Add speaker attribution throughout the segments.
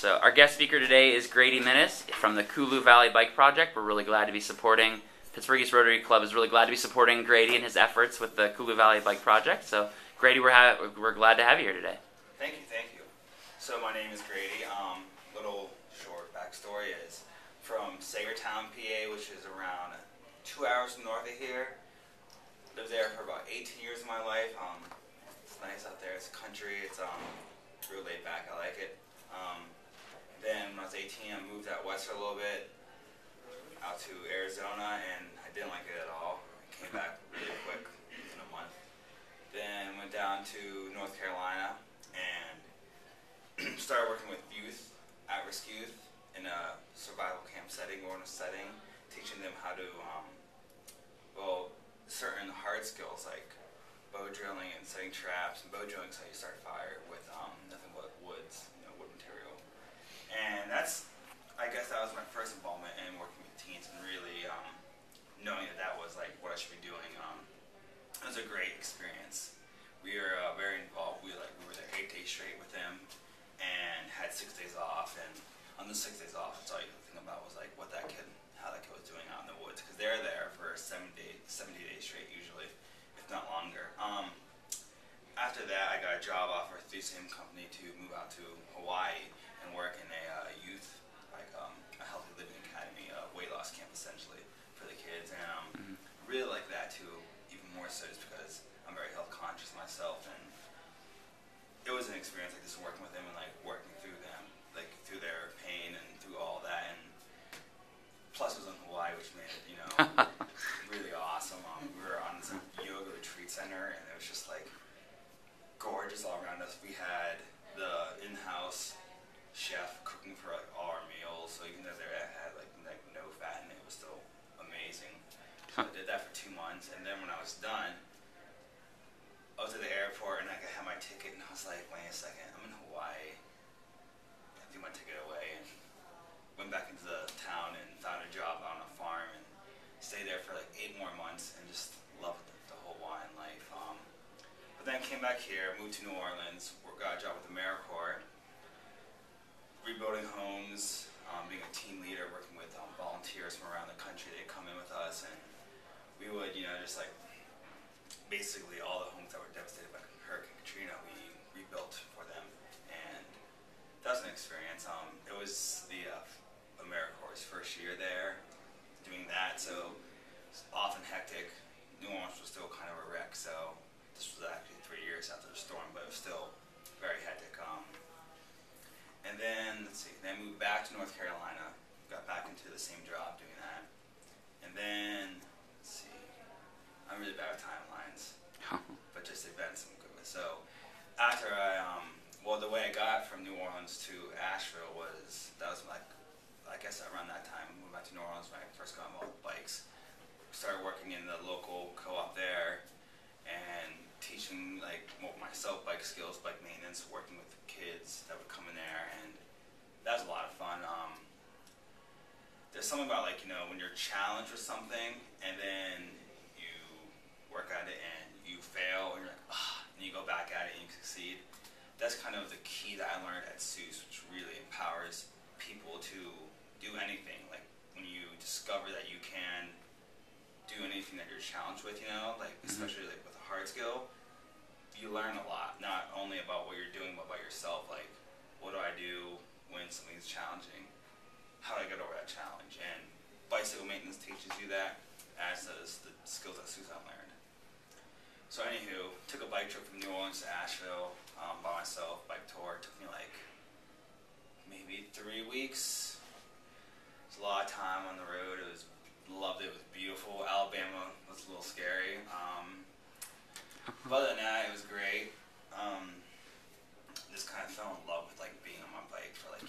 Speaker 1: So our guest speaker today is Grady Minnis from the Kullu Valley Bike Project. We're really glad to be supporting, Pittsburgh East Rotary Club is really glad to be supporting Grady and his efforts with the Kullu Valley Bike Project. So Grady, we're glad to have you here today.
Speaker 2: Thank you. So my name is Grady. Little short backstory is from Sagertown, PA, which is around 2 hours north of here. Lived there for about 18 years of my life. It's nice out there. It's country. It's real laid back. I like it. Then when I was 18, I moved out west for a little bit, out to Arizona, and I didn't like it at all. I came back really quick, within a month. Then went down to North Carolina and started working with youth, at-risk youth, in a survival camp setting, wilderness setting, teaching them how to, certain hard skills like bow drilling and setting traps. And bow drilling is how you start fire with nothing but woods, wood material. And I guess that was my first involvement in working with teens and really knowing that was like what I should be doing. It was a great experience. We were very involved. We were there 8 days straight with them and had 6 days off. And on the 6 days off, that's all you could think about was like how that kid was doing out in the woods, because they're there for 70 days straight usually, if not longer. After that, I got a job offer through the same company to move out to Hawaii and work in a youth, a healthy living academy, a weight loss camp essentially for the kids. And I really like that too, even more so just because I'm very health conscious myself, and it was an experience like just working with them and like working through them, like through their pain and through all that. And plus it was in Hawaii, which made it, really awesome. We were on this yoga retreat center, and it was just like gorgeous all around us. We had the in-house chef cooking for like all our meals, so even though they had like no fat in it, it was still amazing. So I did that for 2 months, and then when I was done, I was at the airport and I had my ticket, and I was like, wait a second, I'm in Hawaii. I threw my ticket away and went back into the town and found a job on a farm and stayed there for like 8 more months and just loved the whole Hawaiian life. But then came back here, moved to New Orleans, got a job with AmeriCorps, rebuilding homes, being a team leader, working with volunteers from around the country. They'd come in with us, and we would, just like basically all the homes that were devastated by Hurricane Katrina, we rebuilt for them, and that was an experience. It was the AmeriCorps' first year there, doing that, so it was often hectic. New Orleans was still kind of a wreck, so this was actually 3 years after the storm, but it was still very hectic. And then, then moved back to North Carolina, got back into the same job doing that. And then, I'm really bad with timelines, but just events I'm good with. So, after the way I got from New Orleans to Asheville that was like, I guess around that time, I moved back to New Orleans when I first got involved with bikes. Started working in the local co-op there, and teaching myself bike skills, bike maintenance, working with kids that would come in there, and that was a lot of fun. There's something about when you're challenged with something and then you work at it and you fail and you're like, and you go back at it and you succeed. That's kind of the key that I learned at SUS, which really empowers people to do anything. Like when you discover that you can do anything that you're challenged with, especially with a hard skill, you learn a lot, not only about what you're doing, but about yourself. Like, what do I do when something's challenging? How do I get over that challenge? And bicycle maintenance teaches you that, as does the skills that Susan learned. So anywho, took a bike trip from New Orleans to Asheville by myself, bike tour. It took me maybe 3 weeks. It was a lot of time on the road. Loved it. It was beautiful. Alabama was a little scary. But other than that, it was great. Just kind of fell in love with being on my bike for 8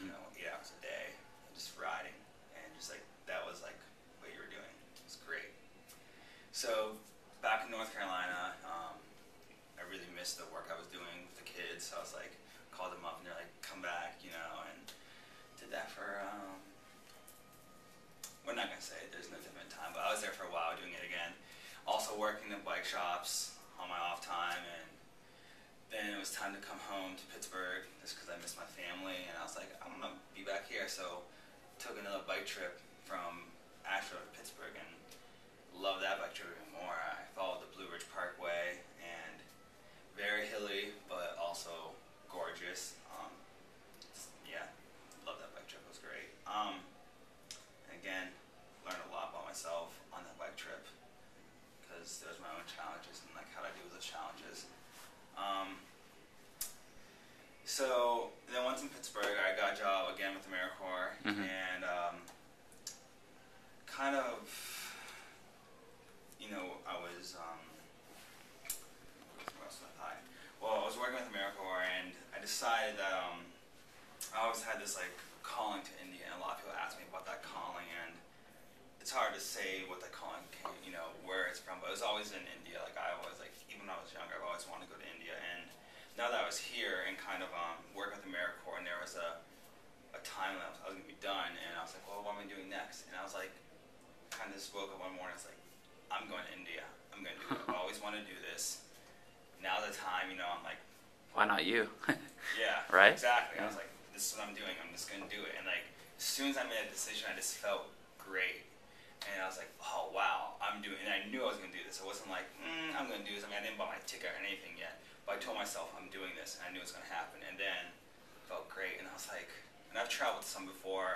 Speaker 2: hours a day, and just riding, and just that was what you were doing. It was great. So back in North Carolina, I really missed the work I was doing with the kids. So I was called them up, and they're like, come back, and did that for we're not gonna say it, there's no definite time, but I was there for a while doing it again. Also working in bike shops on my off time, and then it was time to come home to Pittsburgh just because I missed my family, and I was like, I'm gonna here, so took another bike trip from Asheville to Pittsburgh and loved that bike trip even more. I followed the Blue Ridge Parkway and very hilly, but also gorgeous. Yeah, loved that bike trip. It was great. Again, learned a lot about myself on that bike trip because there was my own challenges and like how to deal with those challenges. So then once in Pittsburgh, I got a job again with AmeriCorps, and kind of, you know, I was, well, I was working with AmeriCorps, and I decided that I always had this like calling to India, and a lot of people ask me about that calling, and it's hard to say what that calling came, you know, where it's from, but it was always in India. Like I always, like, even when I was younger, I've always wanted to go to India, and now that I was here and kind of working with AmeriCorps, and there was a time that I was going to be done, and I was like, well, what am I doing next? And I was like, kind of just woke up one morning, I was like, I'm going to India. I'm going to do it. I've always wanted to do this. Now the time, you know, I'm like,
Speaker 1: why not you?
Speaker 2: yeah,
Speaker 1: right?
Speaker 2: Exactly.
Speaker 1: Yeah.
Speaker 2: I was like, this is what I'm doing. I'm just going to do it. And like, as soon as I made a decision, I just felt great. And I was like, oh, wow, I'm doing it. And I knew I was going to do this. It wasn't like, I'm going to do this. I mean, I didn't buy my ticket or anything yet. But I told myself I'm doing this, and I knew it was going to happen. And then it felt great. And I was like, and I've traveled some before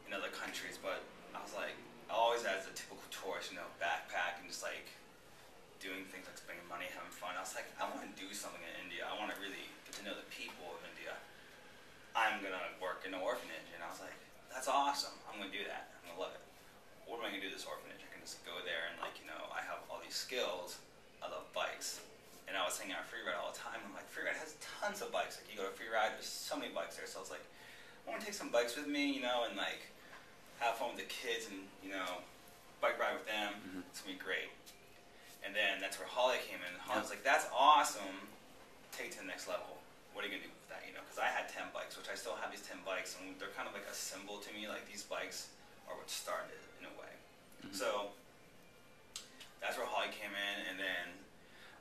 Speaker 2: in other countries, but I was like, I always as a typical tourist, you know, backpack and just like doing things like spending money, having fun. I was like, I want to do something in India. I want to really get to know the people of India. I'm going to work in an orphanage. And I was like, that's awesome. I'm going to do that. I'm going to love it. What am I going to do at this orphanage? I can just go there and, like, you know, I have all these skills. I love bikes. And I was hanging out at Freeride all the time. I'm like, Freeride has tons of bikes. Like, you go to Freeride, there's so many bikes there. So I was like, I want to take some bikes with me, you know, and, like, have fun with the kids and, you know, bike ride with them. It's going to be great. And then that's where Holly came in. Holly was like, that's awesome. Take it to the next level. What are you going to do with that, you know? Because I had 10 bikes, which I still have these 10 bikes, and they're kind of like a symbol to me. Like, these bikes are what started in a way. So that's where Holly came in, and then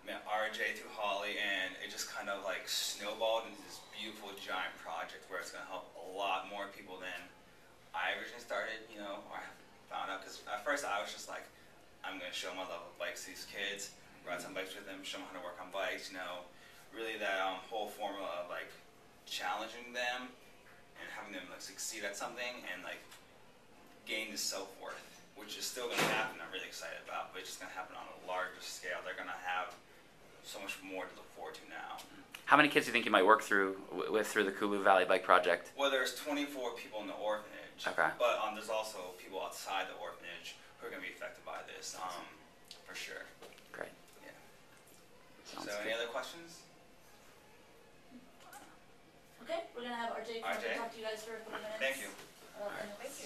Speaker 2: met RJ through Holly, and it just kind of like snowballed into this beautiful giant project where it's going to help a lot more people than I originally started, you know, or I found out. Because at first I was just like, I'm going to show my love of bikes to these kids, ride some bikes with them, show them how to work on bikes, you know, really that whole formula of like challenging them and having them like succeed at something and like gain this self-worth, which is still going to happen. I'm really excited about, but it's just going to happen on a larger scale. They're going to have so much more to look forward to now.
Speaker 1: How many kids do you think you might work through the Kullu Valley Bike Project?
Speaker 2: Well, there's 24 people in the orphanage,
Speaker 1: okay,
Speaker 2: but there's also people outside the orphanage who are going to be affected by this, for sure.
Speaker 1: Great.
Speaker 2: Yeah.
Speaker 1: Sounds
Speaker 2: So
Speaker 1: good.
Speaker 2: any other questions?
Speaker 3: Okay, we're going to have RJ come
Speaker 2: RJ?
Speaker 3: talk to you guys for a couple minutes.
Speaker 2: Thank you.
Speaker 3: Thank you.